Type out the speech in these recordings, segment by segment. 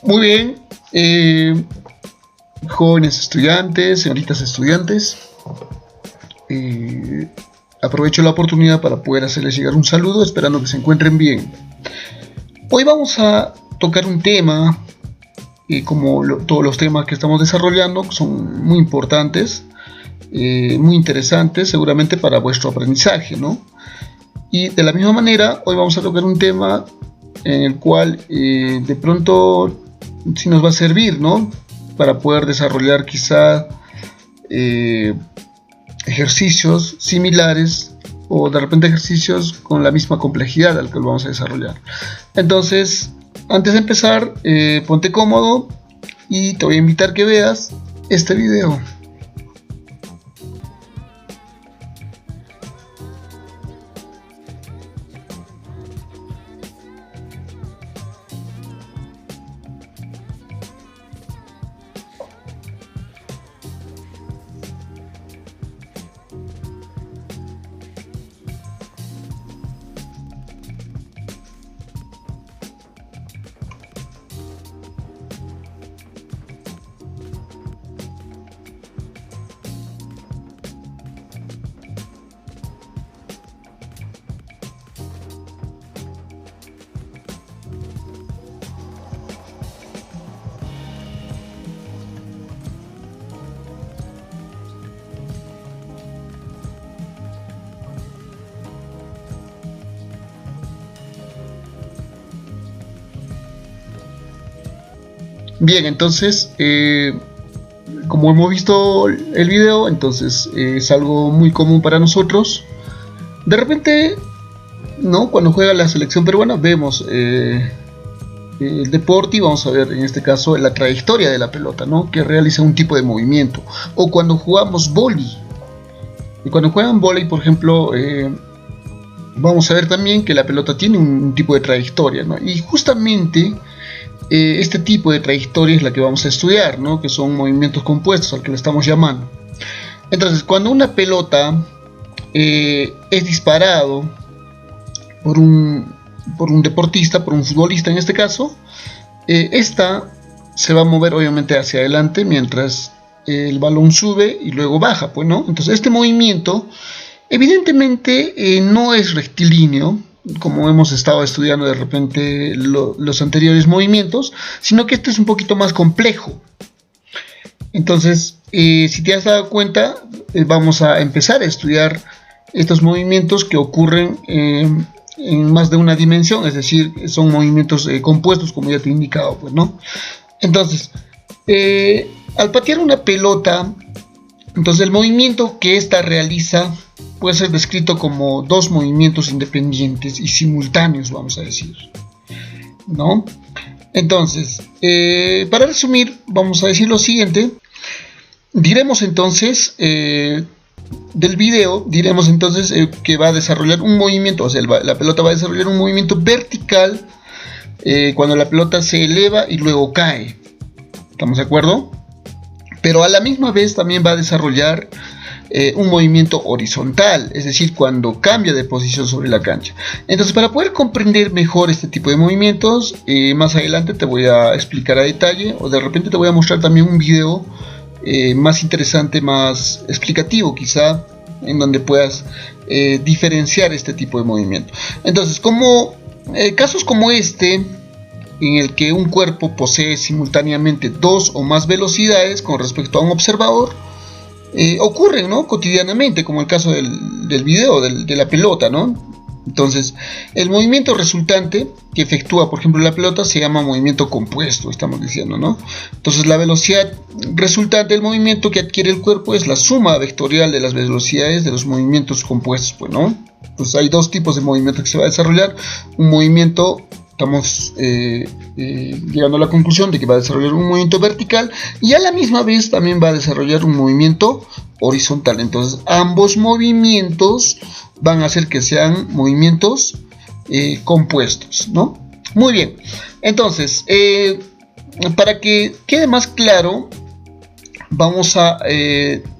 Muy bien, jóvenes estudiantes, señoritas estudiantes, eh, aprovecho la oportunidad para poder hacerles llegar un saludo, esperando que se encuentren bien. Hoy vamos a tocar un tema, todos los temas que estamos desarrollando, que son muy importantes, muy interesantes, seguramente para vuestro aprendizaje, ¿no? Y de la misma manera, hoy vamos a tocar un tema en el cual de pronto sí nos va a servir, ¿no? Para poder desarrollar quizá ejercicios similares o de repente ejercicios con la misma complejidad al que lo vamos a desarrollar. Entonces, antes de empezar, ponte cómodo y te voy a invitar que veas este video. Bien, entonces, como hemos visto el video, entonces es algo muy común para nosotros. De repente, ¿no? Cuando juega la selección peruana vemos el deporte y vamos a ver en este caso la trayectoria de la pelota, ¿no? Que realiza un tipo de movimiento. O cuando jugamos vóley. Y cuando juegan vóley, por ejemplo, vamos a ver también que la pelota tiene un tipo de trayectoria, ¿no? Y justamente este tipo de trayectoria es la que vamos a estudiar, ¿no? Que son movimientos compuestos, al que le estamos llamando. Entonces, cuando una pelota es disparado por un deportista, por un futbolista en este caso, esta se va a mover obviamente hacia adelante mientras el balón sube y luego baja, pues, ¿no? Entonces, este movimiento evidentemente no es rectilíneo, como hemos estado estudiando de repente los anteriores movimientos, sino que este es un poquito más complejo. Entonces, si te has dado cuenta, vamos a empezar a estudiar estos movimientos que ocurren en más de una dimensión, es decir, son movimientos compuestos, como ya te he indicado, pues, ¿no? Entonces, al patear una pelota, entonces el movimiento que ésta realiza puede ser descrito como dos movimientos independientes y simultáneos, vamos a decir, ¿no? Entonces, para resumir, vamos a decir lo siguiente. Diremos entonces, del video, diremos entonces que va a desarrollar un movimiento, o sea, la pelota va a desarrollar un movimiento vertical cuando la pelota se eleva y luego cae. ¿Estamos de acuerdo? Pero a la misma vez también va a desarrollar un movimiento horizontal, es decir, cuando cambia de posición sobre la cancha. Entonces, para poder comprender mejor este tipo de movimientos, más adelante te voy a explicar a detalle, o de repente te voy a mostrar también un video más interesante, más explicativo quizá, en donde puedas diferenciar este tipo de movimiento. Entonces, casos como este, en el que un cuerpo posee simultáneamente dos o más velocidades con respecto a un observador, ocurren, ¿no? Cotidianamente, como el caso del video, de la pelota, ¿no? Entonces, el movimiento resultante que efectúa, por ejemplo, la pelota se llama movimiento compuesto, estamos diciendo, ¿no? Entonces, la velocidad resultante del movimiento que adquiere el cuerpo es la suma vectorial de las velocidades de los movimientos compuestos, pues, ¿no? Pues hay dos tipos de movimiento que se va a desarrollar. Un movimiento, estamos llegando a la conclusión de que va a desarrollar un movimiento vertical y a la misma vez también va a desarrollar un movimiento horizontal. Entonces, ambos movimientos van a hacer que sean movimientos compuestos, ¿no? Muy bien. Entonces, para que quede más claro, vamos a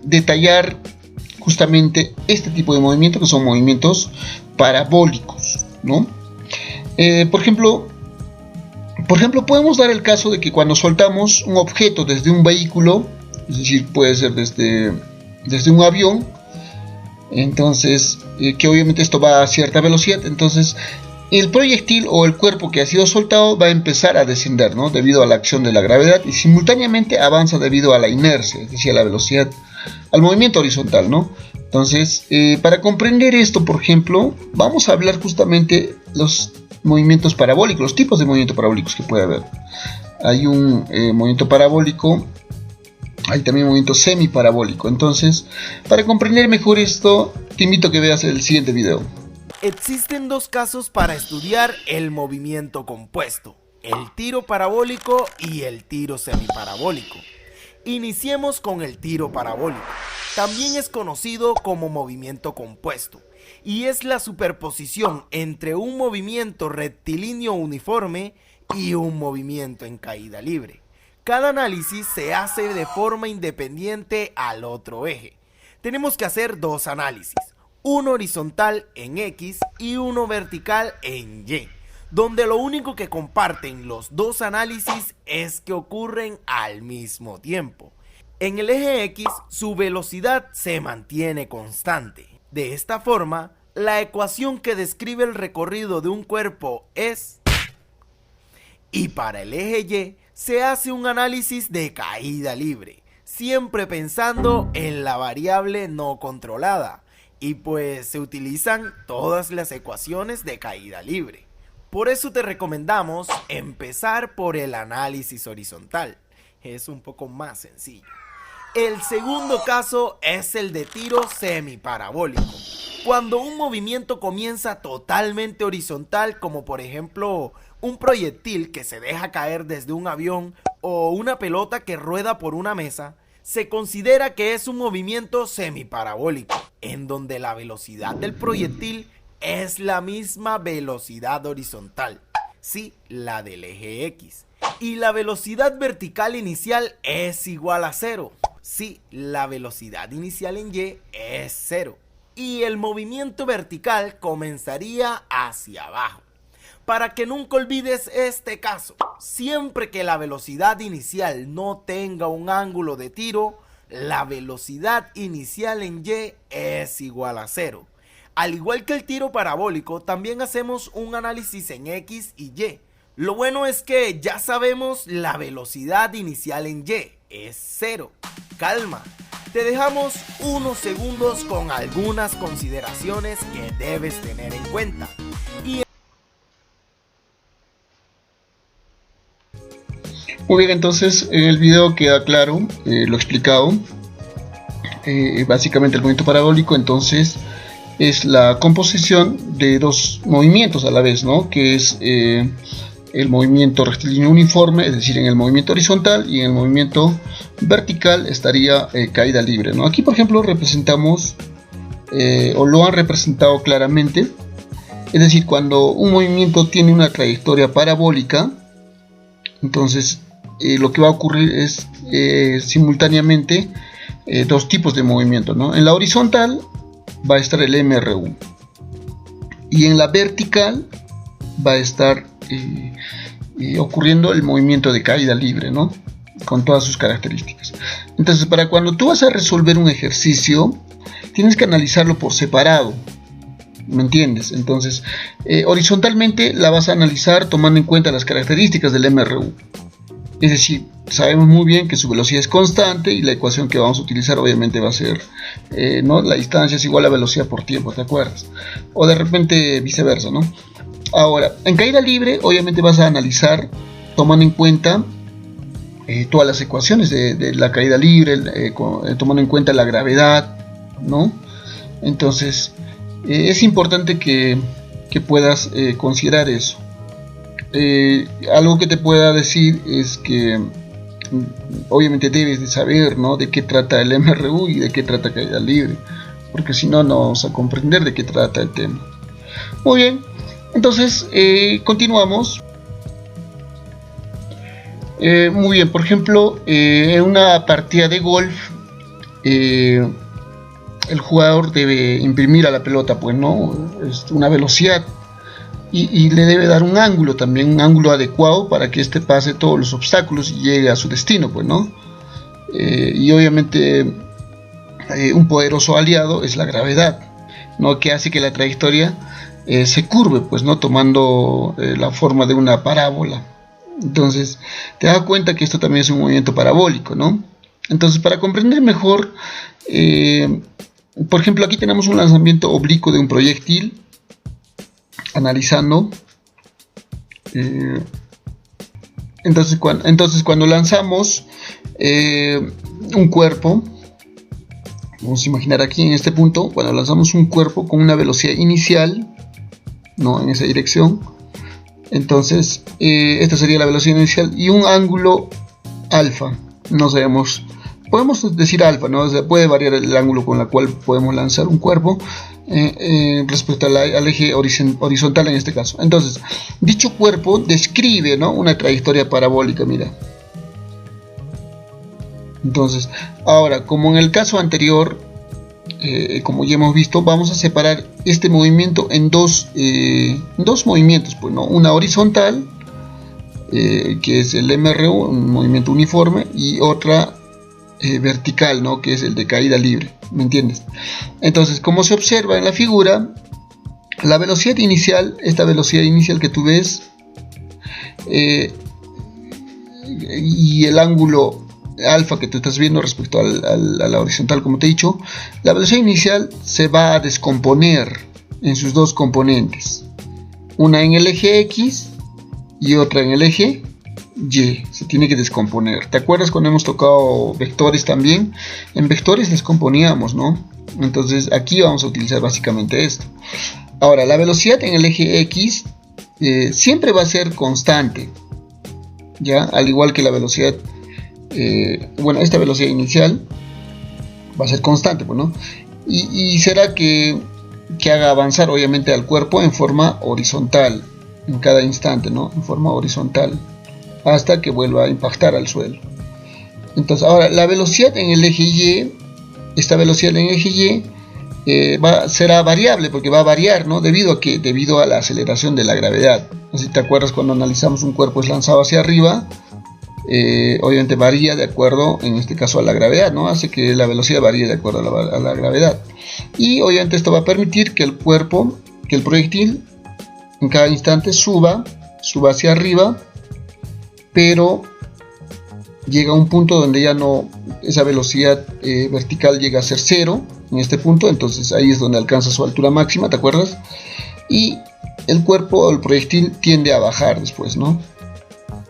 detallar justamente este tipo de movimiento, que son movimientos parabólicos, ¿no? Por ejemplo, Por ejemplo, podemos dar el caso de que cuando soltamos un objeto desde un vehículo, es decir, puede ser desde un avión, entonces, que obviamente esto va a cierta velocidad, entonces el proyectil o el cuerpo que ha sido soltado va a empezar a descender, ¿no? Debido a la acción de la gravedad, y simultáneamente avanza debido a la inercia, es decir, a la velocidad, al movimiento horizontal, ¿no? Entonces, para comprender esto, por ejemplo, vamos a hablar justamente los movimientos parabólicos, los tipos de movimientos parabólicos que puede haber. Hay un movimiento parabólico, hay también movimiento semiparabólico. Entonces, para comprender mejor esto, te invito a que veas el siguiente video. Existen dos casos para estudiar el movimiento compuesto: el tiro parabólico y el tiro semiparabólico. Iniciemos con el tiro parabólico. También es conocido como movimiento compuesto, y es la superposición entre un movimiento rectilíneo uniforme y un movimiento en caída libre. Cada análisis se hace de forma independiente al otro eje. Tenemos que hacer dos análisis, uno horizontal en X y uno vertical en Y, donde lo único que comparten los dos análisis es que ocurren al mismo tiempo. En el eje X, su velocidad se mantiene constante. De esta forma, la ecuación que describe el recorrido de un cuerpo es... Y para el eje Y, se hace un análisis de caída libre, siempre pensando en la variable no controlada, y pues se utilizan todas las ecuaciones de caída libre. Por eso te recomendamos empezar por el análisis horizontal, es un poco más sencillo. El segundo caso es el de tiro semiparabólico, cuando un movimiento comienza totalmente horizontal, como por ejemplo un proyectil que se deja caer desde un avión o una pelota que rueda por una mesa, se considera que es un movimiento semiparabólico, en donde la velocidad del proyectil es la misma velocidad horizontal, sí, la del eje X, y la velocidad vertical inicial es igual a 0, sí, la velocidad inicial en Y es 0, y el movimiento vertical comenzaría hacia abajo. Para que nunca olvides este caso, siempre que la velocidad inicial no tenga un ángulo de tiro, la velocidad inicial en Y es igual a 0. Al igual que el tiro parabólico, también hacemos un análisis en X y Y. Lo bueno es que ya sabemos la velocidad inicial en Y es 0. Calma, te dejamos unos segundos con algunas consideraciones que debes tener en cuenta. Muy bien, entonces en el video queda claro lo explicado. Básicamente el movimiento parabólico entonces es la composición de dos movimientos a la vez, ¿no? Que es el movimiento rectilíneo uniforme, es decir, en el movimiento horizontal, y en el movimiento vertical estaría caída libre, ¿no? Aquí por ejemplo representamos o lo han representado claramente, es decir, cuando un movimiento tiene una trayectoria parabólica, entonces lo que va a ocurrir es simultáneamente dos tipos de movimiento, ¿no? En la horizontal va a estar el MRU y en la vertical va a estar ocurriendo el movimiento de caída libre, ¿no? Con todas sus características. Entonces, para cuando tú vas a resolver un ejercicio, tienes que analizarlo por separado, ¿me entiendes? Entonces, horizontalmente la vas a analizar tomando en cuenta las características del MRU. Es decir, sabemos muy bien que su velocidad es constante y la ecuación que vamos a utilizar obviamente va a ser, ¿no? La distancia es igual a velocidad por tiempo, ¿te acuerdas? O de repente viceversa, ¿no? Ahora, en caída libre obviamente vas a analizar tomando en cuenta todas las ecuaciones de la caída libre, tomando en cuenta la gravedad, ¿no? Entonces, es importante que puedas considerar eso. Algo que te pueda decir es que obviamente debes de saber, ¿no? De qué trata el MRU y de qué trata caída libre, porque si no, no vamos a comprender de qué trata el tema. Muy bien, entonces continuamos. Muy bien, por ejemplo, en una partida de golf el jugador debe imprimir a la pelota, pues, ¿no? Es una velocidad. y le debe dar un ángulo también, un ángulo adecuado para que éste pase todos los obstáculos y llegue a su destino, pues, ¿no? Y obviamente un poderoso aliado es la gravedad, ¿no? Que hace que la trayectoria se curve, pues, ¿no? Tomando la forma de una parábola. Entonces, te das cuenta que esto también es un movimiento parabólico, ¿no? Entonces, para comprender mejor, por ejemplo, aquí tenemos un lanzamiento oblicuo de un proyectil, analizando. Entonces, cuando lanzamos un cuerpo, vamos a imaginar aquí en este punto, cuando lanzamos un cuerpo con una velocidad inicial, ¿no? En esa dirección, entonces esta sería la velocidad inicial y un ángulo alfa, no sabemos, podemos decir alfa, ¿no? O sea, puede variar el ángulo con el cual podemos lanzar un cuerpo respecto al eje horizontal en este caso. Entonces, dicho cuerpo describe, ¿no? Una trayectoria parabólica, mira. Entonces, ahora, como en el caso anterior, como ya hemos visto, vamos a separar este movimiento en dos movimientos, pues, ¿no? Una horizontal, que es el MRU, un movimiento uniforme, y otra vertical, ¿no? Que es el de caída libre, ¿me entiendes? Entonces, como se observa en la figura, la velocidad inicial, esta velocidad inicial que tú ves, y el ángulo alfa que tú estás viendo respecto a la horizontal, como te he dicho, la velocidad inicial se va a descomponer en sus dos componentes, una en el eje X y otra en el eje Y. Se tiene que descomponer. ¿Te acuerdas cuando hemos tocado vectores también? En vectores descomponíamos, ¿no? Entonces aquí vamos a utilizar básicamente esto. Ahora, la velocidad en el eje X siempre va a ser constante, ¿ya? Al igual que la velocidad, esta velocidad inicial va a ser constante, pues, ¿no? Y será que haga avanzar obviamente al cuerpo en forma horizontal en cada instante, ¿no? En forma horizontal hasta que vuelva a impactar al suelo. Entonces, ahora la velocidad en el eje Y, esta velocidad en el eje Y será variable, porque va a variar, ¿no? Debido a la aceleración de la gravedad. Si te acuerdas, cuando analizamos un cuerpo es lanzado hacia arriba, obviamente varía de acuerdo, en este caso, a la gravedad, ¿no? Hace que la velocidad varíe de acuerdo a la gravedad. Y obviamente esto va a permitir que el proyectil en cada instante suba hacia arriba, pero llega a un punto donde ya no, esa velocidad vertical llega a ser cero en este punto. Entonces ahí es donde alcanza su altura máxima, ¿te acuerdas? Y el cuerpo o el proyectil tiende a bajar después, ¿no?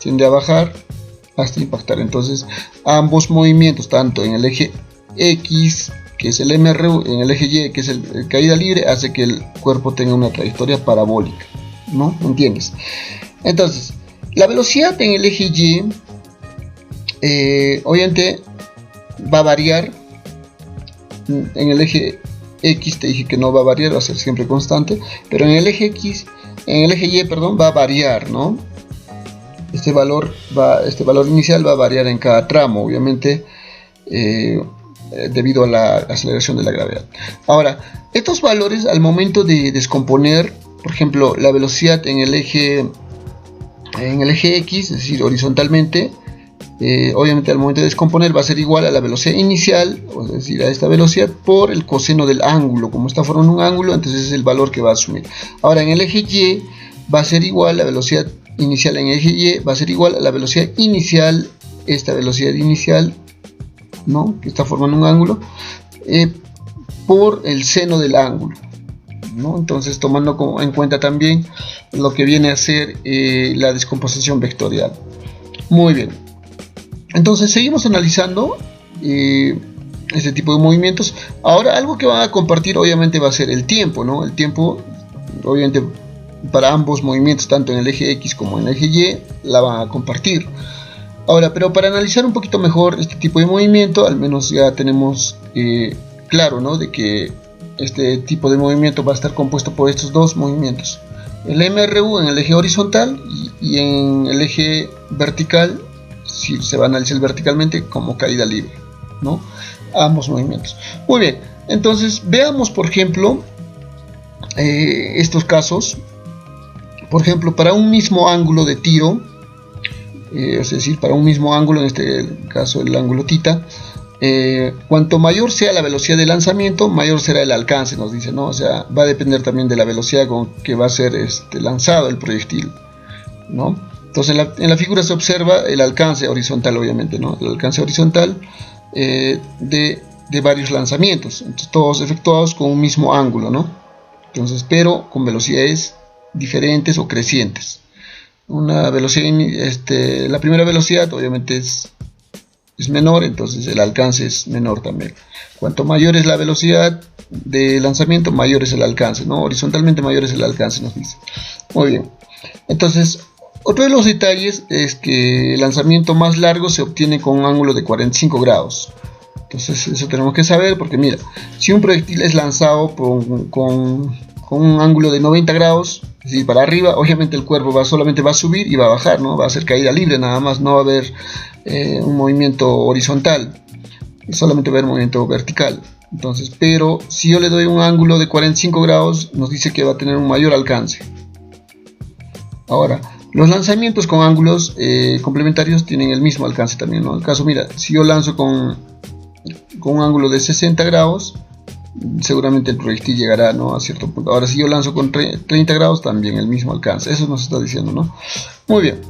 Tiende a bajar hasta impactar. Entonces ambos movimientos, tanto en el eje X, que es el MRU, en el eje Y, que es el caída libre, hace que el cuerpo tenga una trayectoria parabólica, ¿no? ¿Entiendes? Entonces, la velocidad en el eje Y obviamente va a variar. En el eje X te dije que no va a variar, va a ser siempre constante, pero en el eje Y, perdón, va a variar, ¿no? Este valor inicial va a variar en cada tramo, obviamente, debido a la aceleración de la gravedad. Ahora, estos valores al momento de descomponer, por ejemplo, la velocidad en el eje X, es decir, horizontalmente, obviamente al momento de descomponer va a ser igual a la velocidad inicial, es decir, a esta velocidad por el coseno del ángulo. Como está formando un ángulo, entonces es el valor que va a asumir. Ahora, en el eje Y va a ser igual, la velocidad inicial en el eje Y va a ser igual a la velocidad inicial, esta velocidad inicial, ¿no? Que está formando un ángulo, por el seno del ángulo, ¿no? Entonces, tomando en cuenta también lo que viene a ser la descomposición vectorial. Muy bien. Entonces, seguimos analizando este tipo de movimientos. Ahora, algo que van a compartir obviamente va a ser el tiempo, ¿no? El tiempo, obviamente, para ambos movimientos, tanto en el eje X como en el eje Y, la van a compartir. Ahora, pero para analizar un poquito mejor este tipo de movimiento, al menos ya tenemos claro, ¿no? De que este tipo de movimiento va a estar compuesto por estos dos movimientos: el MRU en el eje horizontal y en el eje vertical, si se va a analizar verticalmente, como caída libre, ¿no? Ambos movimientos. Muy bien, entonces veamos, por ejemplo, estos casos Por ejemplo, para un mismo ángulo de tiro, es decir, para un mismo ángulo, en este caso el ángulo θ, cuanto mayor sea la velocidad de lanzamiento, mayor será el alcance, nos dice, ¿no? O sea, va a depender también de la velocidad con que va a ser lanzado el proyectil, ¿no? Entonces en la figura se observa el alcance horizontal, obviamente, ¿no? El alcance horizontal de varios lanzamientos, entonces, todos efectuados con un mismo ángulo, ¿no? Entonces, pero con velocidades diferentes o crecientes. Una velocidad, la primera velocidad obviamente es menor, entonces el alcance es menor también. Cuanto mayor es la velocidad de lanzamiento, mayor es el alcance, ¿no? Horizontalmente mayor es el alcance, nos dice. Muy bien. Entonces, otro de los detalles es que el lanzamiento más largo se obtiene con un ángulo de 45 grados. Entonces, eso tenemos que saber, porque mira, si un proyectil es lanzado con un ángulo de 90 grados, es decir, para arriba, obviamente el cuerpo solamente va a subir y va a bajar, ¿no? Va a hacer caída libre nada más, no va a haber un movimiento horizontal, solamente va a haber movimiento vertical. Entonces, pero si yo le doy un ángulo de 45 grados, nos dice que va a tener un mayor alcance. Ahora, los lanzamientos con ángulos complementarios tienen el mismo alcance también, ¿no? En el caso, mira, si yo lanzo con un ángulo de 60 grados, seguramente el proyectil llegará, ¿no?, a cierto punto. Ahora, si yo lanzo con 30 grados, también el mismo alcance. Eso nos está diciendo, ¿no? Muy bien.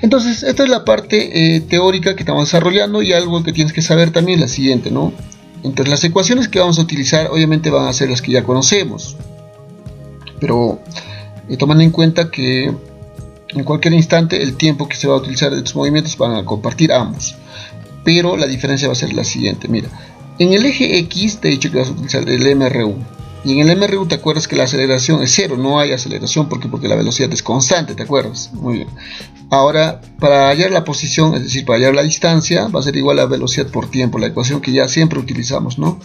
Entonces, esta es la parte teórica que estamos desarrollando, y algo que tienes que saber también es la siguiente, ¿no? Entonces, las ecuaciones que vamos a utilizar obviamente van a ser las que ya conocemos, pero tomando en cuenta que en cualquier instante el tiempo que se va a utilizar de estos movimientos van a compartir ambos, pero la diferencia va a ser la siguiente. Mira, en el eje X te he dicho que vas a utilizar el MRU, y en el MRU te acuerdas que la aceleración es cero, no hay aceleración porque la velocidad es constante, ¿te acuerdas? Muy bien. Ahora, para hallar la posición, es decir, para hallar la distancia, va a ser igual a velocidad por tiempo, la ecuación que ya siempre utilizamos, ¿no?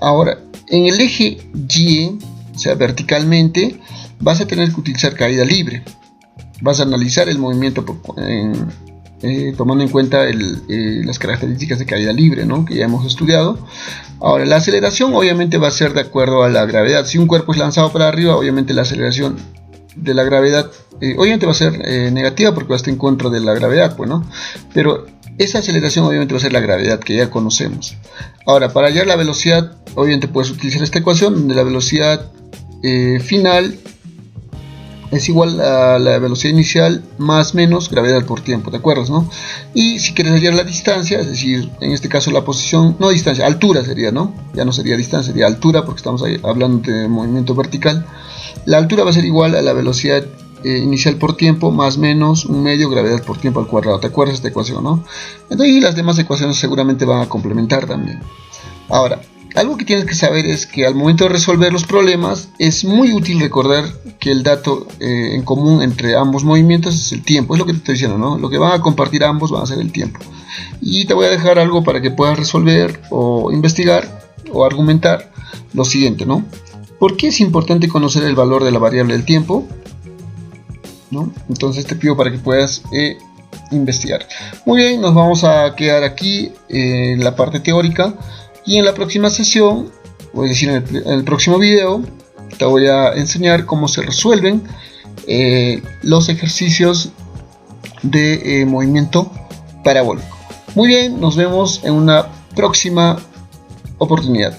Ahora, en el eje Y, o sea, verticalmente, vas a tener que utilizar caída libre. Vas a analizar el movimiento tomando en cuenta las características de caída libre, ¿no?, que ya hemos estudiado. Ahora, la aceleración obviamente va a ser de acuerdo a la gravedad. Si un cuerpo es lanzado para arriba, obviamente la aceleración de la gravedad obviamente va a ser negativa, porque va a estar en contra de la gravedad, pues, ¿no? Pero esa aceleración obviamente va a ser la gravedad que ya conocemos. Ahora, para hallar la velocidad, obviamente puedes utilizar esta ecuación, donde la velocidad final es igual a la velocidad inicial más menos gravedad por tiempo, ¿de acuerdo, no? Y si quieres hallar la distancia, es decir, en este caso la posición, no distancia, altura sería, ¿no? Ya no sería distancia, sería altura, porque estamos ahí hablando de movimiento vertical. La altura va a ser igual a la velocidad inicial por tiempo más menos un medio gravedad por tiempo al cuadrado. ¿Te acuerdas de esta ecuación, no? Entonces, y las demás ecuaciones seguramente van a complementar también. Ahora, algo que tienes que saber es que al momento de resolver los problemas es muy útil recordar que el dato en común entre ambos movimientos es el tiempo. Es lo que te estoy diciendo, ¿no? Lo que van a compartir ambos van a ser el tiempo. Y te voy a dejar algo para que puedas resolver o investigar o argumentar lo siguiente, ¿no? ¿Por qué es importante conocer el valor de la variable del tiempo? ¿No? Entonces te pido para que puedas investigar. Muy bien, nos vamos a quedar aquí en la parte teórica, y en la próxima sesión, voy a decir en el próximo video, te voy a enseñar cómo se resuelven los ejercicios de movimiento parabólico. Muy bien, nos vemos en una próxima oportunidad.